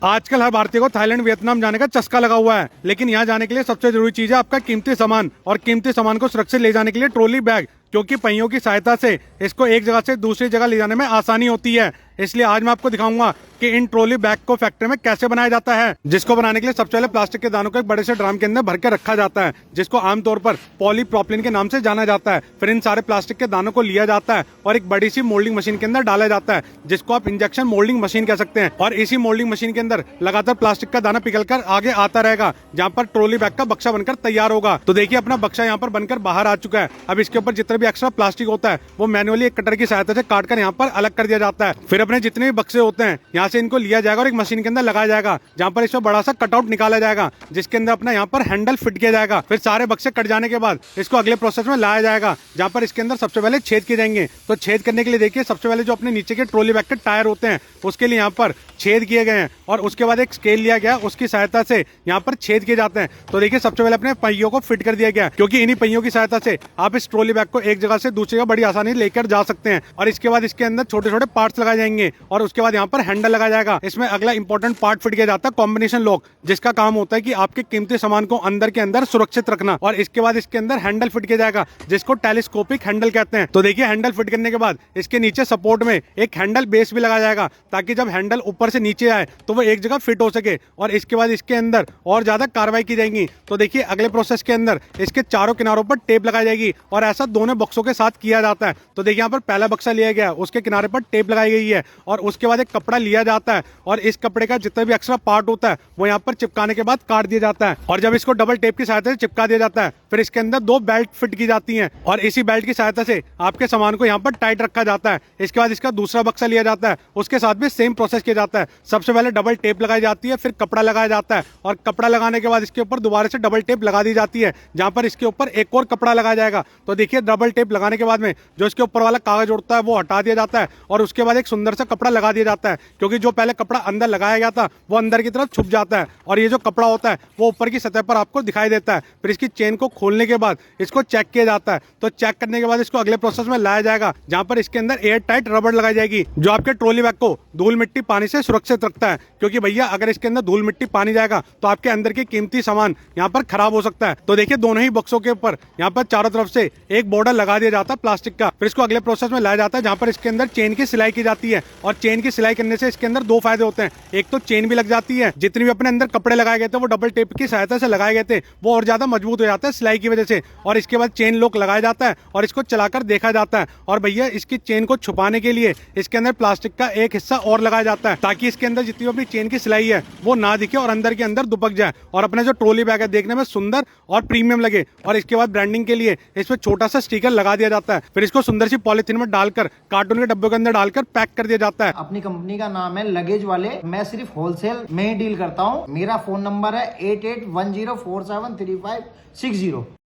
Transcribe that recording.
आजकल हर भारतीय को थाईलैंड वियतनाम जाने का चस्का लगा हुआ है, लेकिन यहाँ जाने के लिए सबसे जरूरी चीज है आपका कीमती सामान। और कीमती सामान को सुरक्षित ले जाने के लिए ट्रॉली बैग, क्योंकि पहियों की सहायता से इसको एक जगह से दूसरी जगह ले जाने में आसानी होती है। इसलिए आज मैं आपको दिखाऊंगा कि इन ट्रॉली बैग को फैक्ट्री में कैसे बनाया जाता है, जिसको बनाने के लिए सबसे पहले प्लास्टिक के दानों को एक बड़े से ड्रम के अंदर भर के रखा जाता है, जिसको आमतौर पर पॉलीप्रोपिलीन के नाम से जाना जाता है। फिर इन सारे प्लास्टिक के दानों को लिया जाता है और एक बड़ी सी मोल्डिंग मशीन के अंदर डाला जाता है, जिसको आप इंजेक्शन मोल्डिंग मशीन कह सकते हैं। और इसी मोल्डिंग मशीन के अंदर लगातार प्लास्टिक का दाना पिघलकर आगे आता रहेगा, जहाँ पर ट्रॉली बैग का बक्सा बनकर तैयार होगा। तो देखिए अपना बक्सा यहाँ पर बनकर बाहर आ चुका है। अब इसके ऊपर जितना भी एक्स्ट्रा प्लास्टिक होता है वो मैनुअली एक कटर की सहायता से काटकर यहाँ पर अलग कर दिया जाता है। फिर अपने जितने भी बक्से होते हैं यहाँ से इनको लिया जाएगा और एक मशीन के अंदर लगाया जाएगा, जहाँ पर इसमें बड़ा सा कटआउट निकाला जाएगा, जिसके अंदर अपना यहाँ पर हैंडल फिट किया जाएगा। फिर सारे बक्से कट जाने के बाद इसको अगले प्रोसेस में लाया जाएगा, जहाँ पर इसके अंदर सबसे पहले छेद किए जाएंगे। तो छेद करने के लिए देखिए सबसे पहले जो अपने नीचे के ट्रॉली बैग के टायर होते हैं उसके लिए यहाँ पर छेद किए गए हैं, और उसके बाद एक स्केल लिया गया, उसकी सहायता से यहाँ पर छेद किए जाते हैं। तो देखिए सबसे पहले अपने पहियों को फिट कर दिया गया, क्योंकि इन्हीं पहियों की सहायता से आप इस ट्रॉली बैग को एक जगह से दूसरी जगह बड़ी आसानी लेकर जा सकते हैं। और इसके बाद इसके अंदर छोटे छोटे पार्ट्स लगाए जाएंगे और उसके बाद यहाँ पर हैंडल लगाया जाएगा। इसमें अगला इंपॉर्टेंट पार्ट फिट किया जाता है कॉम्बिनेशन लॉक, जिसका काम होता है कि आपके कीमती सामान को अंदर के अंदर सुरक्षित रखना। और इसके बाद इसके अंदर हैंडल फिट किया जाएगा, जिसको टेलीस्कोपिक हैंडल कहते हैं। तो देखिए हैंडल फिट करने के बाद इसके नीचे सपोर्ट में एक हैंडल बेस भी लगाया जाएगा, ताकि जब हैंडल ऊपर से नीचे आए तो वो एक जगह फिट हो सके। और इसके बाद इसके अंदर और ज्यादा कार्रवाई की जाएगी। तो देखिए अगले प्रोसेस के अंदर इसके चारों किनारों पर टेप लगाई जाएगी, और ऐसा दोनों बक्सों के साथ किया जाता है। तो देखिए यहाँ पर पहला बक्सा लिया गया, उसके किनारे पर टेप लगाई गई है, और उसके बाद एक कपड़ा लिया जाता है, और इस कपड़े का जितना भी एक्स्ट्रा पार्ट होता है वो यहाँ पर चिपकाने के बाद काट दिया जाता है। और जब इसको डबल टेप की सहायता से चिपका दिया जाता है, फिर इसके अंदर दो बेल्ट फिट की जाती हैं, और इसी बेल्ट की सहायता से आपके सामान को यहाँ पर टाइट रखा जाता है। इसके बाद इसका दूसरा बक्सा लिया जाता है, उसके साथ भी सेम प्रोसेस किया जाता है। सबसे पहले डबल टेप लगाई जाती है, फिर कपड़ा लगाया जाता है, और कपड़ा लगाने के बाद इसके ऊपर दोबारा से डबल टेप लगा दी जाती है, जहां पर इसके ऊपर एक और कपड़ा लगाया जाएगा। तो देखिए डबल टेप लगाने के बाद में जो इसके ऊपर वाला कागज उड़ता है वो हटा दिया जाता है, और उसके बाद एक सुंदर सा कपड़ा लगा दिया जाता है, क्योंकि जो पहले कपड़ा अंदर लगाया गया था वो अंदर की तरफ छुप जाता है, और ये जो कपड़ा होता है वो ऊपर की सतह पर आपको दिखाई देता है। फिर इसकी चेन को खोलने के बाद इसको चेक किया जाता है। तो चेक करने के बाद इसको अगले प्रोसेस में लाया जाएगा, जहां पर इसके अंदर एयर टाइट रबड़ लगाई जाएगी, जो आपके ट्रॉली बैग को धूल मिट्टी पानी से सुरक्षित रखता है। क्योंकि भैया अगर इसके अंदर धूल मिट्टी पानी जाएगा तो आपके अंदर के कीमती सामान यहाँ पर खराब हो सकता है। तो देखिए दोनों ही बक्सों के ऊपर यहाँ पर चारों तरफ से एक बॉर्डर लगा दिया जाता है प्लास्टिक का। फिर इसको अगले प्रोसेस में लाया जाता है, जहाँ पर इसके अंदर चेन की सिलाई की जाती है। और चेन की सिलाई करने से इसके अंदर दो फायदे होते हैं। एक तो चेन भी लग जाती है, जितने भी अपने अंदर कपड़े लगाए गए थे वो डबल टेप की सहायता से लगाए गए थे वो और ज्यादा मजबूत हो जाता है सिलाई की वजह से। और इसके बाद चेन लॉक लगाया जाता है और इसको चलाकर देखा जाता है। और भैया इसकी चेन को छुपाने के लिए इसके अंदर प्लास्टिक का एक हिस्सा और लगाया जाता है, ताकि इसके अंदर जितनी अपनी चेन की सिलाई है वो ना दिखे और अंदर के अंदर दुबक जाए, और अपना जो ट्रॉली बैग है देखने में सुंदर और प्रीमियम लगे। और इसके बाद ब्रांडिंग के लिए इस पर छोटा सा स्टिकर लगा दिया जाता है। फिर इसको सुंदर सी पॉलिथीन में डालकर कार्टून के डब्बे के अंदर डालकर पैक कर दिया जाता है। अपनी कंपनी का नाम है लगेज वाले, मैं सिर्फ होलसेल में ही डील करता हूँ। मेरा फोन नंबर है 8810473560।